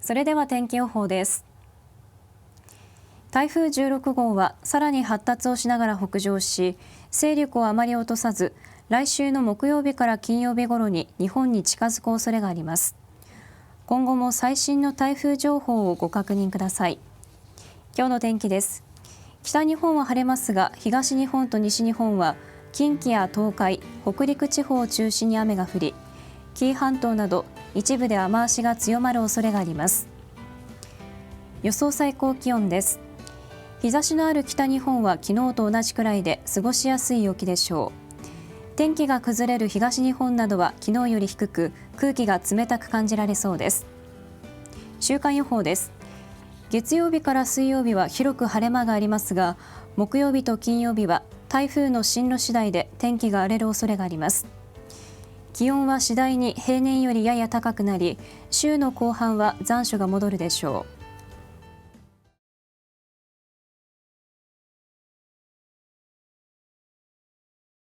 それでは天気予報です。台風16号はさらに発達をしながら北上し、勢力をあまり落とさず、来週の木曜日から金曜日頃に日本に近づく恐れがあります。今後も最新の台風情報をご確認ください。今日の天気です。北日本は晴れますが、東日本と西日本は近畿や東海、北陸地方を中心に雨が降り、紀伊半島など一部で雨足が強まる恐れがあります。予想最高気温です。日差しのある北日本は昨日と同じくらいで過ごしやすい陽気でしょう。天気が崩れる東日本などは昨日より低く、空気が冷たく感じられそうです。週間予報です。月曜日から水曜日は広く晴れ間がありますが、木曜日と金曜日は台風の進路次第で天気が荒れる恐れがあります。気温は次第に平年よりやや高くなり、週の後半は残暑が戻るでしょう。